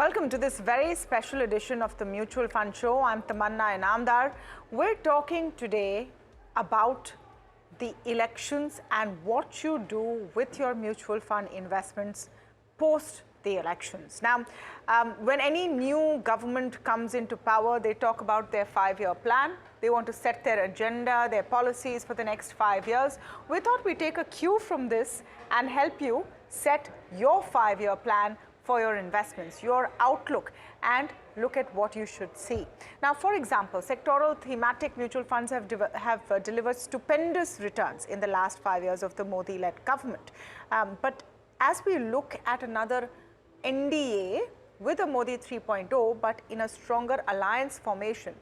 Welcome to this very special edition of the Mutual Fund Show. I'm Tamanna Inamdar. We're talking today about the elections and what you do with your mutual fund investments post the elections. Now, when any new government comes into power, they talk about their 5-year plan. They want to set their agenda, their policies for the next 5 years. We thought we'd take a cue from this and help you set your 5-year plan for your investments, your outlook, and look at what you should see. Now, for example, sectoral thematic mutual funds have delivered stupendous returns in the last 5 years of the Modi-led government. But as we look at another NDA with a Modi 3.0, but in a stronger alliance formation,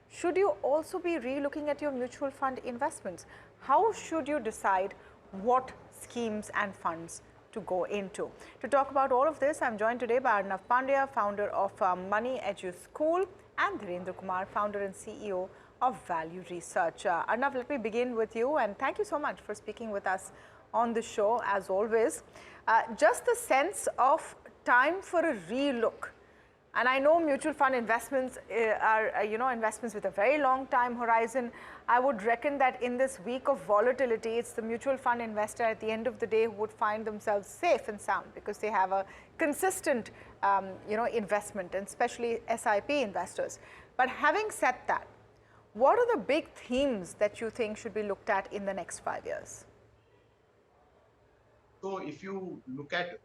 should you also be re-looking at your mutual fund investments? How should you decide what schemes and funds to go into? To talk about all of this, I'm joined today by Arnav Pandya, founder of Money Edu School, and Dhirendra Kumar, founder and CEO of Value Research. Arnav, let me begin with you, and thank you so much for speaking with us on the show, as always. Just the sense of time for a relook. And I know mutual fund investments are, investments with a very long time horizon. I would reckon that in this week of volatility, it's the mutual fund investor at the end of the day who would find themselves safe and sound because they have a consistent, investment, and especially SIP investors. But having said that, what are the big themes that you think should be looked at in the next 5 years? So if you look at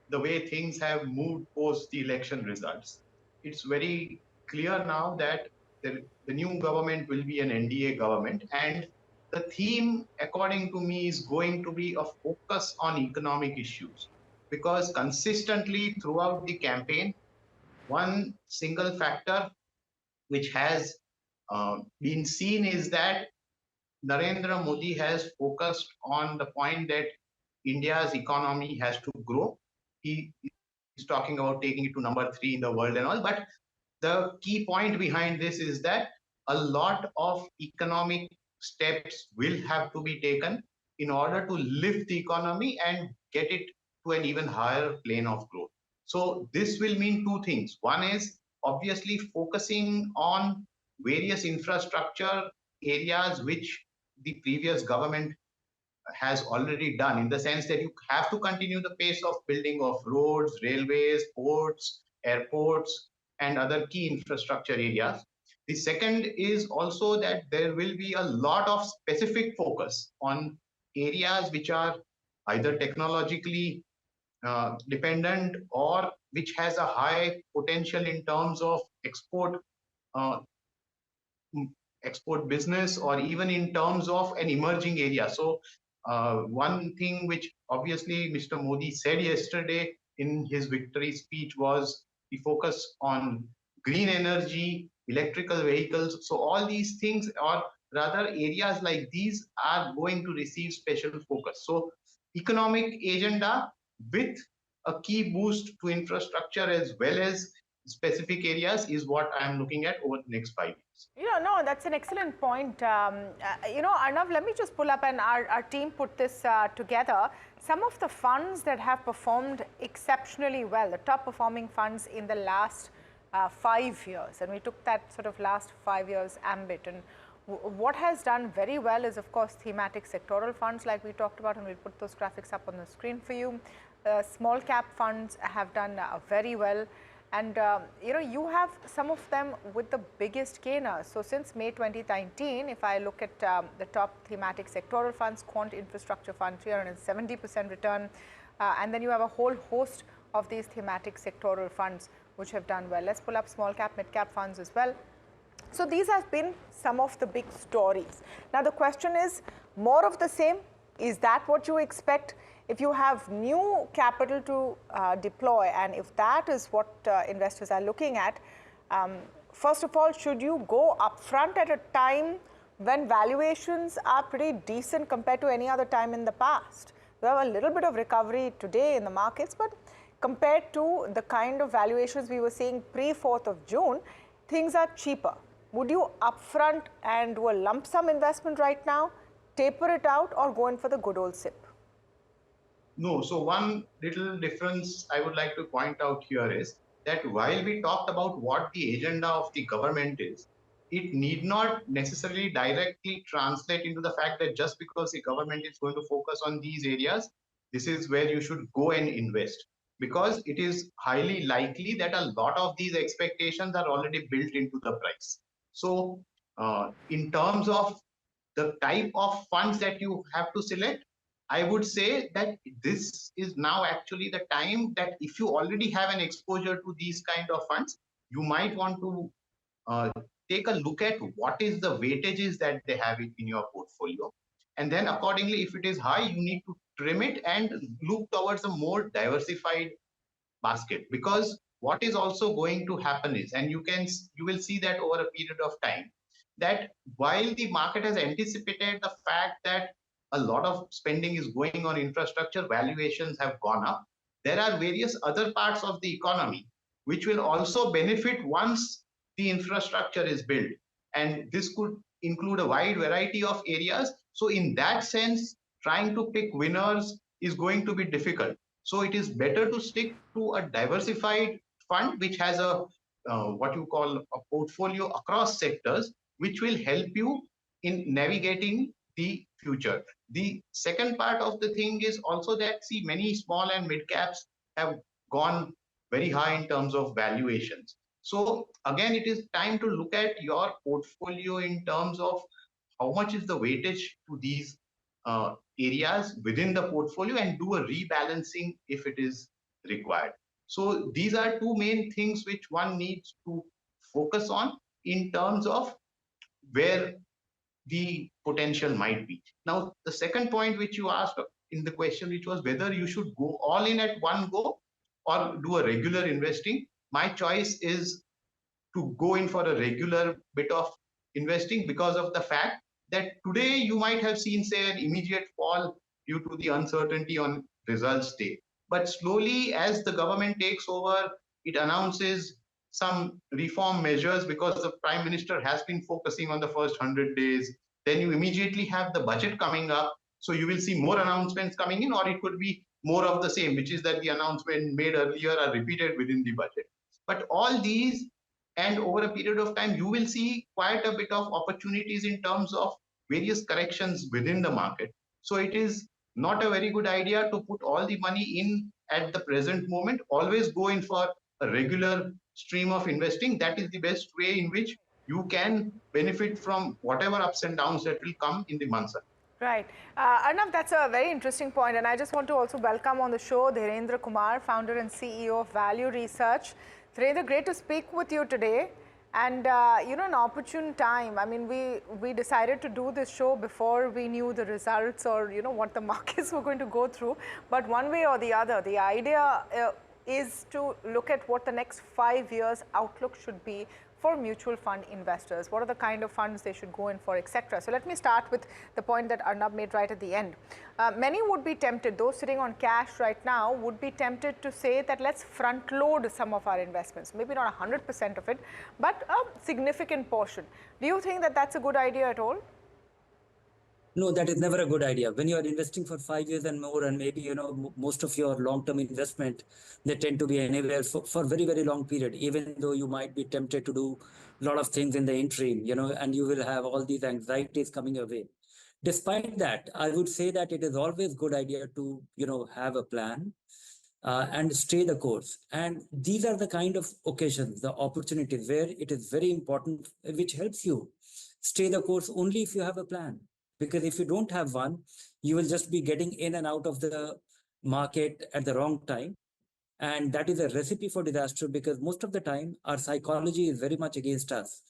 the way things have moved post the election results, it's very clear now that the new government will be an NDA government, and the theme, according to me, is going to be a focus on economic issues, because consistently throughout the campaign, one single factor which has been seen is that Narendra Modi has focused on the point that India's economy has to grow. He is talking about taking it to number 3 in the world and all, but the key point behind this is that a lot of economic steps will have to be taken in order to lift the economy and get it to an even higher plane of growth. So this will mean two things. One is obviously focusing on various infrastructure areas which the previous government has already done, in the sense that you have to continue the pace of building of roads, railways, ports, airports, and other key infrastructure areas. The second is also that there will be a lot of specific focus on areas which are either technologically dependent or which has a high potential in terms of export business, or even in terms of an emerging area. So one thing which obviously Mr. Modi said yesterday in his victory speech was the focus on green energy, electrical vehicles. So all these things, or rather areas like these, are going to receive special focus. So economic agenda with a key boost to infrastructure as well as specific areas is what I am looking at over the next 5 years. No, that's an excellent point. Arnav, let me just pull up, and our team put this together. Some of the funds that have performed exceptionally well, the top performing funds in the last 5 years, and we took that sort of last 5 years ambit. And what has done very well is, of course, thematic sectoral funds like we talked about, and we'll put those graphics up on the screen for you. Small cap funds have done very well. And you have some of them with the biggest gainers. So since May 2019, if I look at the top thematic sectoral funds, Quant Infrastructure Fund, 370% return, and then you have a whole host of these thematic sectoral funds which have done well. Let's pull up small cap, mid cap funds as well. So these have been some of the big stories. Now the question is, more of the same? Is that what you expect? If you have new capital to deploy, and if that is what investors are looking at, first of all, should you go upfront at a time when valuations are pretty decent compared to any other time in the past? We have a little bit of recovery today in the markets, but compared to the kind of valuations we were seeing pre-4th of June, things are cheaper. Would you upfront and do a lump sum investment right now, taper it out, or go in for the good old SIP? No, so one little difference I would like to point out here is that while we talked about what the agenda of the government is, it need not necessarily directly translate into the fact that just because the government is going to focus on these areas, this is where you should go and invest. Because it is highly likely that a lot of these expectations are already built into the price. So, in terms of the type of funds that you have to select, I would say that this is now actually the time that if you already have an exposure to these kind of funds, you might want to uh, take a look at what is the weightages that they have in your portfolio. And then accordingly, if it is high, you need to trim it and look towards a more diversified basket. Because what is also going to happen is, and you will see that over a period of time, that while the market has anticipated the fact that a lot of spending is going on infrastructure, valuations have gone up, there are various other parts of the economy which will also benefit once the infrastructure is built, and this could include a wide variety of areas. So in that sense, trying to pick winners is going to be difficult. So it is better to stick to a diversified fund which has a what you call a portfolio across sectors, which will help you in navigating the future. The second part of the thing is also that, see, many small and mid caps have gone very high in terms of valuations. So again, it is time to look at your portfolio in terms of how much is the weightage to these areas within the portfolio, and do a rebalancing if it is required. So these are two main things which one needs to focus on in terms of where the potential might be. Now, the second point which you asked in the question, which was whether you should go all in at one go or do a regular investing, my choice is to go in for a regular bit of investing, because of the fact that today you might have seen, say, an immediate fall due to the uncertainty on results day. But slowly, as the government takes over, it announces some reform measures because the prime minister has been focusing on the first 100 days. Then you immediately have the budget coming up. So you will see more announcements coming in, or it could be more of the same, which is that the announcement made earlier are repeated within the budget. But all these, and over a period of time, you will see quite a bit of opportunities in terms of various corrections within the market. So it is not a very good idea to put all the money in at the present moment. Always go in for a regular stream of investing. That is the best way in which you can benefit from whatever ups and downs that will come in the months ahead. Right. Arnav, that's a very interesting point, and I just want to also welcome on the show Dhirendra Kumar, founder and CEO of Value Research. Dhirendra, great to speak with you today. And, an opportune time. I mean, we decided to do this show before we knew the results or, what the markets were going to go through. But one way or the other, the idea is to look at what the next 5 years outlook should be for mutual fund investors. What are the kind of funds they should go in for, etc. So let me start with the point that Arnav made right at the end. Many would be tempted, those sitting on cash right now would be tempted to say that let's front load some of our investments, maybe not 100% of it, but a significant portion. Do you think that that's a good idea at all? No, that is never a good idea. When you are investing for 5 years and more, and maybe, most of your long-term investment, they tend to be anywhere for very, very long period, even though you might be tempted to do a lot of things in the interim, and you will have all these anxieties coming your way. Despite that, I would say that it is always good idea to, have a plan and stay the course. And these are the kind of occasions, the opportunities where it is very important, which helps you stay the course only if you have a plan. Because if you don't have one, you will just be getting in and out of the market at the wrong time. And that is a recipe for disaster, because most of the time our psychology is very much against us.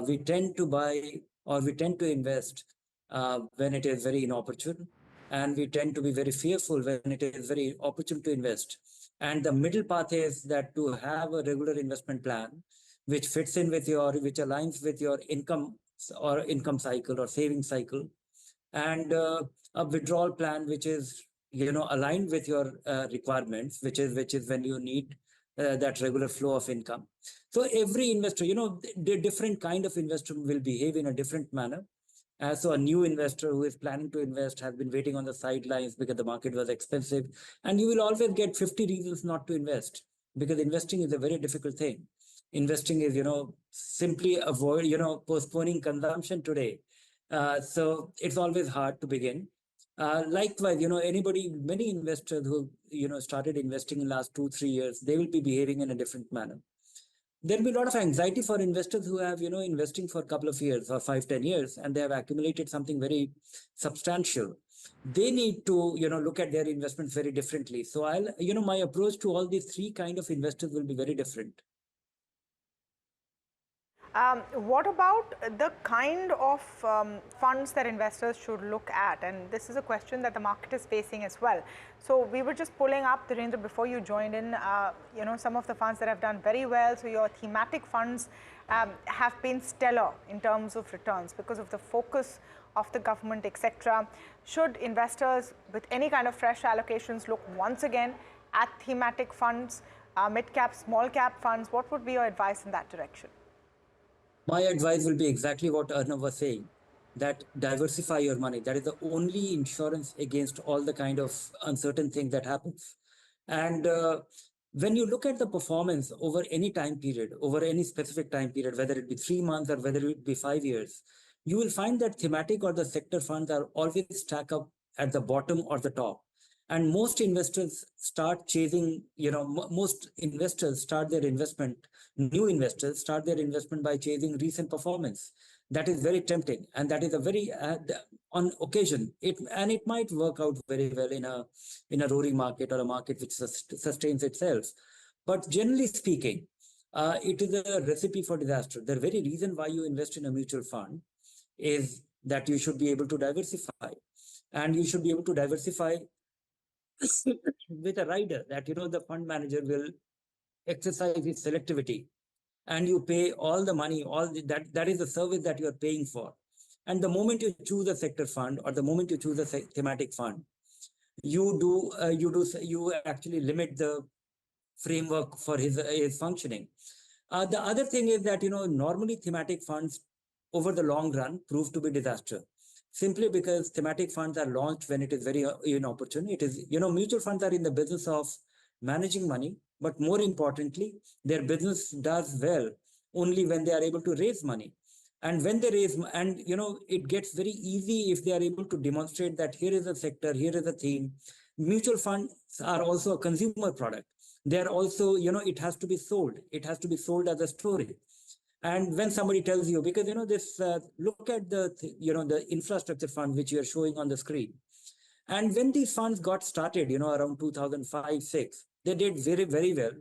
We tend to buy or we tend to invest when it is very inopportune, and we tend to be very fearful when it is very opportune to invest. And the middle path is that to have a regular investment plan which fits in with which aligns with your income or income cycle or saving cycle, and a withdrawal plan which is aligned with your requirements, which is when you need that regular flow of income. So every investor, the different kind of investor will behave in a different manner. So a new investor who is planning to invest has been waiting on the sidelines because the market was expensive, and you will always get 50 reasons not to invest. because investing is a very difficult thing. Investing is, simply avoid, postponing consumption today. So it's always hard to begin. Likewise, many investors who, started investing in the last 2-3 years, they will be behaving in a different manner. There'll be a lot of anxiety for investors who have, investing for a couple of years or 5-10 years, and they have accumulated something very substantial. They need to, look at their investments very differently. So my approach to all these three kind of investors will be very different. What about the kind of funds that investors should look at? And this is a question that the market is facing as well. So we were just pulling up, Dhirendra, before you joined in, some of the funds that have done very well. So your thematic funds have been stellar in terms of returns because of the focus of the government, etc. Should investors with any kind of fresh allocations look once again at thematic funds, mid-cap, small-cap funds? What would be your advice in that direction? My advice will be exactly what Arnav was saying, that diversify your money. That is the only insurance against all the kind of uncertain things that happens. And when you look at the performance over any time period, over any specific time period, whether it be 3 months or whether it be 5 years, you will find that thematic or the sector funds are always stack up at the bottom or the top. And most investors start chasing, most investors start their investment, new investors start their investment by chasing recent performance. That is very tempting. And that is a very, on occasion, it might work out very well in a roaring market or a market which sustains itself. But generally speaking, it is a recipe for disaster. The very reason why you invest in a mutual fund is that you should be able to diversify. And you should be able to diversify with a rider that, the fund manager will exercise his selectivity, and you pay all the money, that is the service that you are paying for. And the moment you choose a sector fund or the moment you choose a thematic fund, you actually limit the framework for his functioning. The other thing is that, normally thematic funds over the long run prove to be disaster, simply because thematic funds are launched when it is very inopportune. It is, mutual funds are in the business of managing money, but more importantly, their business does well only when they are able to raise money. And when they raise, and it gets very easy if they are able to demonstrate that here is a sector, here is a theme. Mutual funds are also a consumer product. They are also, it has to be sold. It has to be sold as a story. And when somebody tells you, because this, look at the infrastructure fund which you are showing on the screen. And when these funds got started, around 2005-06, they did very, very well.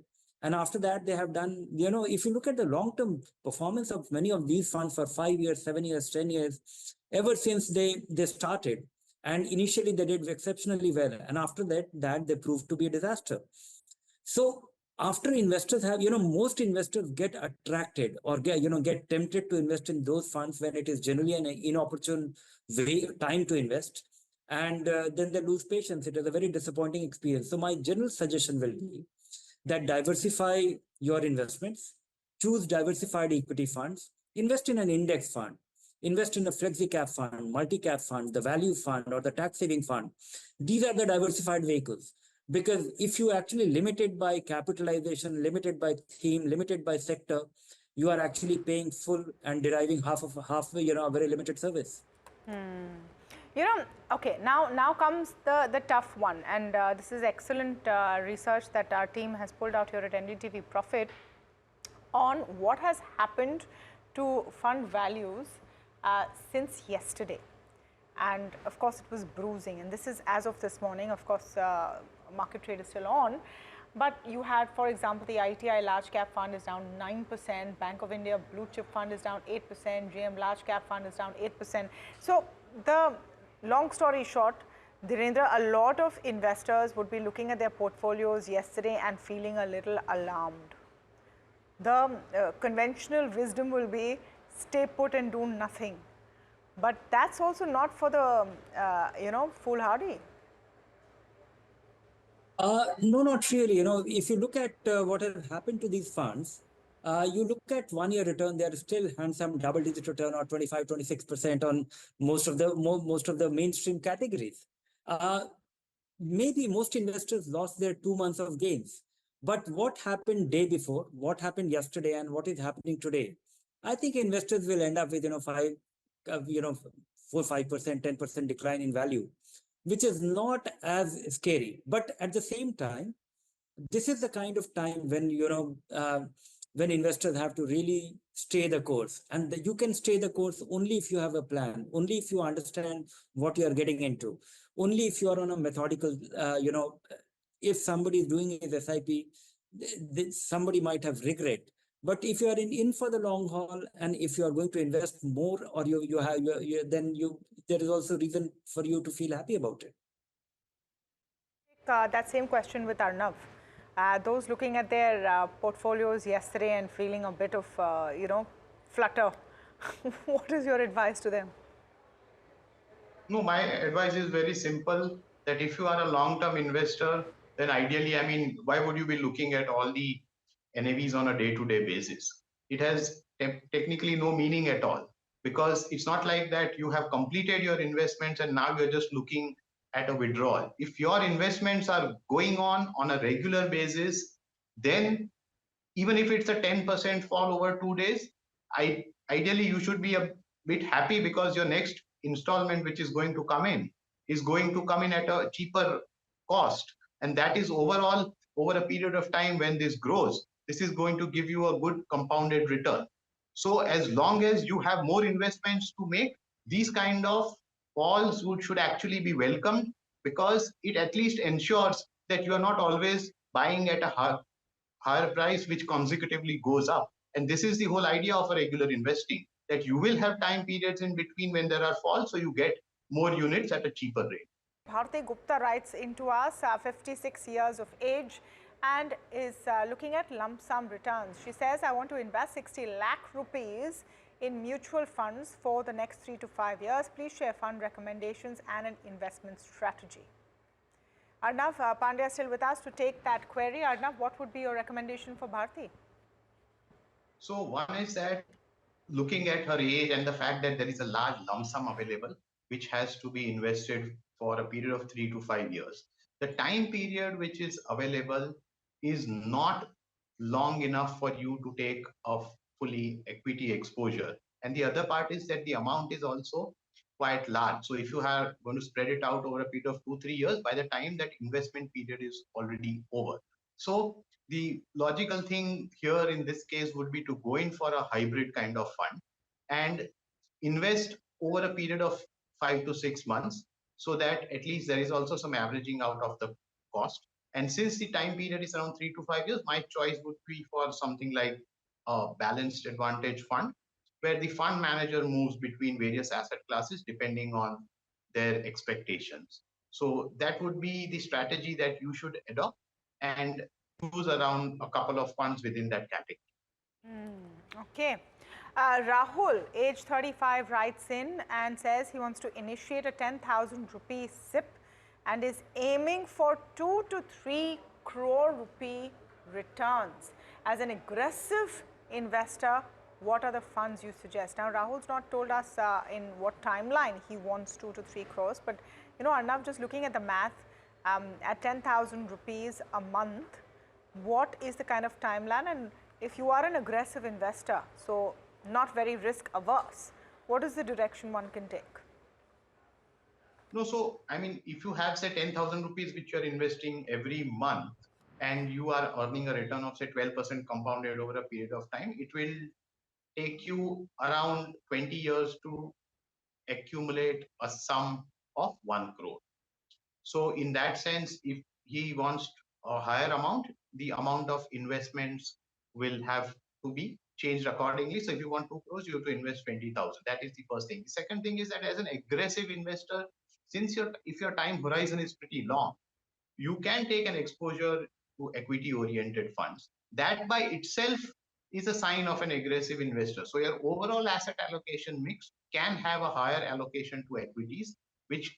And after that, they have done, if you look at the long-term performance of many of these funds for 5 years, 7 years, 10 years, ever since they started, and initially they did exceptionally well. And after that they proved to be a disaster. So after investors have, most investors get attracted or get tempted to invest in those funds when it is generally an inopportune time to invest. And then they lose patience. It is a very disappointing experience. So my general suggestion will be that diversify your investments, choose diversified equity funds, invest in an index fund, invest in a flexi cap fund, multi-cap fund, the value fund, or the tax saving fund. These are the diversified vehicles. Because if you actually limit it by capitalization, limited by theme, limited by sector, you are actually paying full and deriving half a very limited service. Okay, now comes the tough one, and this is excellent research that our team has pulled out here at NDTV Profit on what has happened to fund values since yesterday. And of course, it was bruising, and this is as of this morning. Of course, market trade is still on, but you had, for example, the ITI large cap fund is down 9%, Bank of India blue chip fund is down 8%, GM large cap fund is down 8%. So the long story short, Dhirendra, a lot of investors would be looking at their portfolios yesterday and feeling a little alarmed. The conventional wisdom will be stay put and do nothing. But that's also not for the, foolhardy. No, not really. If you look at what has happened to these funds, you look at 1 year return, they are still handsome double-digit return or 25, 26% on most of the mainstream categories. Maybe most investors lost their 2 months of gains, But what happened day before, what happened yesterday, and what is happening today? I think investors will end up with 4-5%, 10% decline in value, which is not as scary. But at the same time, this is the kind of time when when investors have to really stay the course, and you can stay the course only if you have a plan, only if you understand what you are getting into, only if you are on a methodical if somebody is doing his sip, somebody might have regret. But if you are in for the long haul, and if you are going to invest more, or you have then you there is also reason for you to feel happy about it. That same question with Arnav. Those looking at their portfolios yesterday and feeling a bit of, flutter, what is your advice to them? No, my advice is very simple, that if you are a long-term investor, then ideally, I mean, why would you be looking at all the NAVs on a day-to-day basis? It has technically no meaning at all, because it's not like that you have completed your investments and now you're just looking at a withdrawal. If your investments are going on a regular basis, then even if it's a 10% fall over 2 days, ideally you should be a bit happy, because your next installment which is going to come in is going to come in at a cheaper cost, and that is overall over a period of time. When this grows, this is going to give you a good compounded return. So as long as you have more investments to make, these kind of falls should actually be welcomed, because it at least ensures that you are not always buying at a higher price which consecutively goes up. And this is the whole idea of a regular investing, that you will have time periods in between when there are falls, so you get more units at a cheaper rate. Bharti Gupta writes into us, 56 years of age, and is looking at lump sum returns. She says, I want to invest 60 lakh rupees in mutual funds for the next 3 to 5 years. Please share fund recommendations and an investment strategy. Arnav Pandya still with us to take that query. Arnav, what would be your recommendation for Bharti? So one is that, looking at her age and the fact that there is a large lump sum available, which has to be invested for a period of 3 to 5 years, the time period which is available is not long enough for you to take a fully equity exposure. And the other part is that the amount is also quite large. So if you are going to spread it out over a period of 2 3 years, by the time that investment period is already over. So the logical thing here in this case would be to go in for a hybrid kind of fund and invest over a period of 5 to 6 months, so that at least there is also some averaging out of the cost. And since the time period is around 3 to 5 years, my choice would be for something like a balanced advantage fund, where the fund manager moves between various asset classes depending on their expectations. So that would be the strategy that you should adopt, and choose around a couple of funds within that category. Okay. Rahul, age 35, writes in and says he wants to initiate a 10,000 rupee SIP and is aiming for 2 to 3 crore rupee returns. As an aggressive investor, what are the funds you suggest? Now, Rahul's not told us in what timeline he wants 2 to 3 crores, but Arnav, just looking at the math, at 10,000 rupees a month, what is the kind of timeline? And if you are an aggressive investor, so not very risk averse, what is the direction one can take? No, so I mean, if you have say 10,000 rupees which you are investing every month, and you are earning a return of say 12% compounded over a period of time, it will take you around 20 years to accumulate a sum of 1 crore. So in that sense, if he wants a higher amount, the amount of investments will have to be changed accordingly. So if you want 2 crores, you have to invest 20,000. That is the first thing. The second thing is that as an aggressive investor, since if your time horizon is pretty long, you can take an exposure to equity oriented funds. That by itself is a sign of an aggressive investor. So your overall asset allocation mix can have a higher allocation to equities, which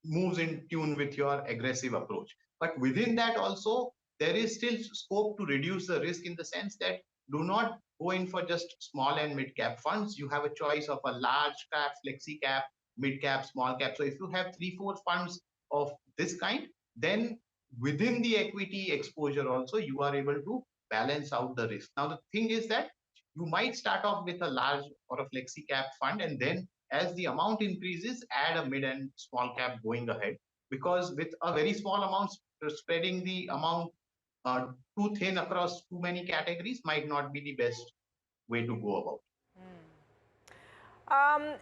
moves in tune with your aggressive approach. But within that also, there is still scope to reduce the risk, in the sense that do not go in for just small and mid cap funds. You have a choice of a large cap, flexi cap, mid cap, small cap. So if you have 3 4 funds of this kind, then within the equity exposure also, you are able to balance out the risk. Now, the thing is that you might start off with a large or a flexi cap fund, and then as the amount increases, add a mid and small cap going ahead. Because with a very small amount, spreading the amount too thin across too many categories might not be the best way to go about.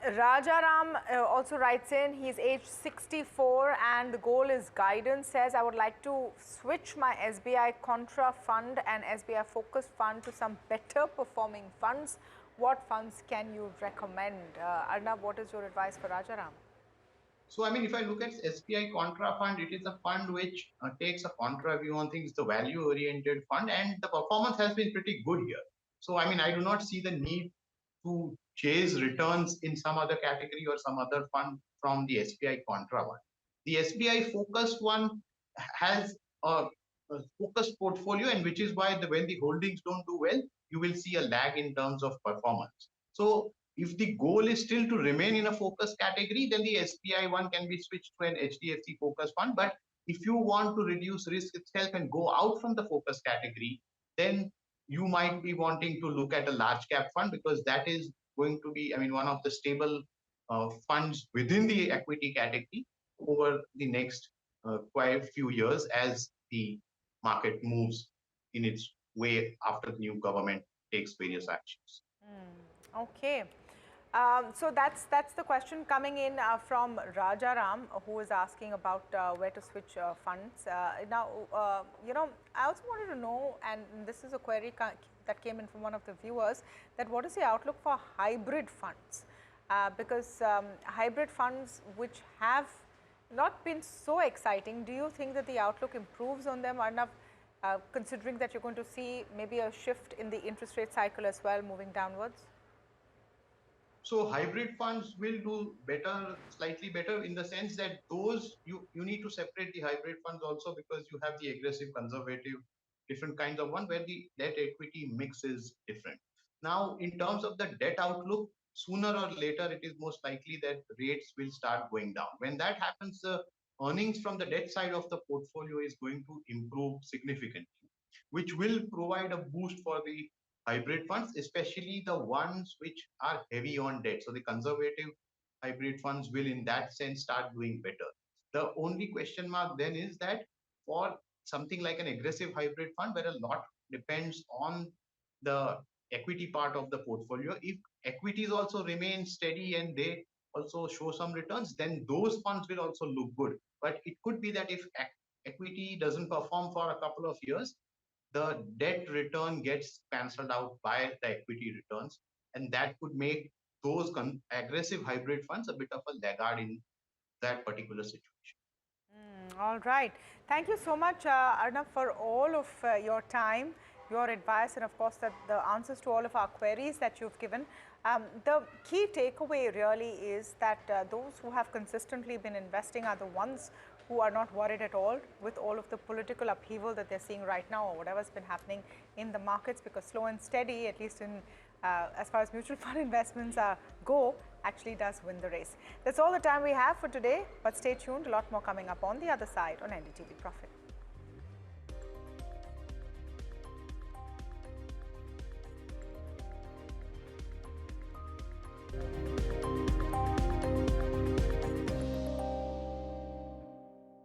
Rajaram also writes in, he's age 64 and the goal is guidance, says, I would like to switch my SBI Contra fund and SBI Focus fund to some better performing funds. What funds can you recommend? Arnav, what is your advice for Rajaram? So, I mean, if I look at SBI Contra Fund, it is a fund which takes a contra view on things, the value oriented fund, and the performance has been pretty good here. So, I mean, I do not see the need to chase returns in some other category or some other fund from the SBI Contra one. The SBI focused one has a focused portfolio, and which is why when the holdings don't do well, you will see a lag in terms of performance. So if the goal is still to remain in a focus category, then the SBI one can be switched to an HDFC focus fund. But if you want to reduce risk itself and go out from the focus category, then you might be wanting to look at a large cap fund, because that is going to be, I mean, one of the stable funds within the equity category over the next quite a few years as the market moves in its way after the new government takes various actions. Okay. So that's the question coming in from Rajaram, who is asking about where to switch funds. Now, I also wanted to know, and this is a query that came in from one of the viewers, that what is the outlook for hybrid funds? Because hybrid funds which have not been so exciting, do you think that the outlook improves on them, Arnav, considering that you're going to see maybe a shift in the interest rate cycle as well, moving downwards? So hybrid funds will do better, slightly better, in the sense that those you need to separate the hybrid funds also, because you have the aggressive, conservative, different kinds of one where the debt equity mix is different. Now, in terms of the debt outlook, sooner or later, it is most likely that rates will start going down. When that happens, the earnings from the debt side of the portfolio is going to improve significantly, which will provide a boost for the hybrid funds, especially the ones which are heavy on debt. So the conservative hybrid funds will, in that sense, start doing better. The only question mark then is that for something like an aggressive hybrid fund, where a lot depends on the equity part of the portfolio, if equities also remain steady and they also show some returns, then those funds will also look good. But it could be that if equity doesn't perform for a couple of years, the debt return gets cancelled out by the equity returns, and that could make those aggressive hybrid funds a bit of a laggard in that particular situation. All right. Thank you so much, Arnav, for all of your time, your advice, and of course, the answers to all of our queries that you've given. The key takeaway really is that those who have consistently been investing are the ones who are not worried at all with all of the political upheaval that they're seeing right now, or whatever's been happening in the markets, because slow and steady, at least in as far as mutual fund investments go, actually does win the race. That's all the time we have for today, but stay tuned, a lot more coming up on the other side on NDTV Profit.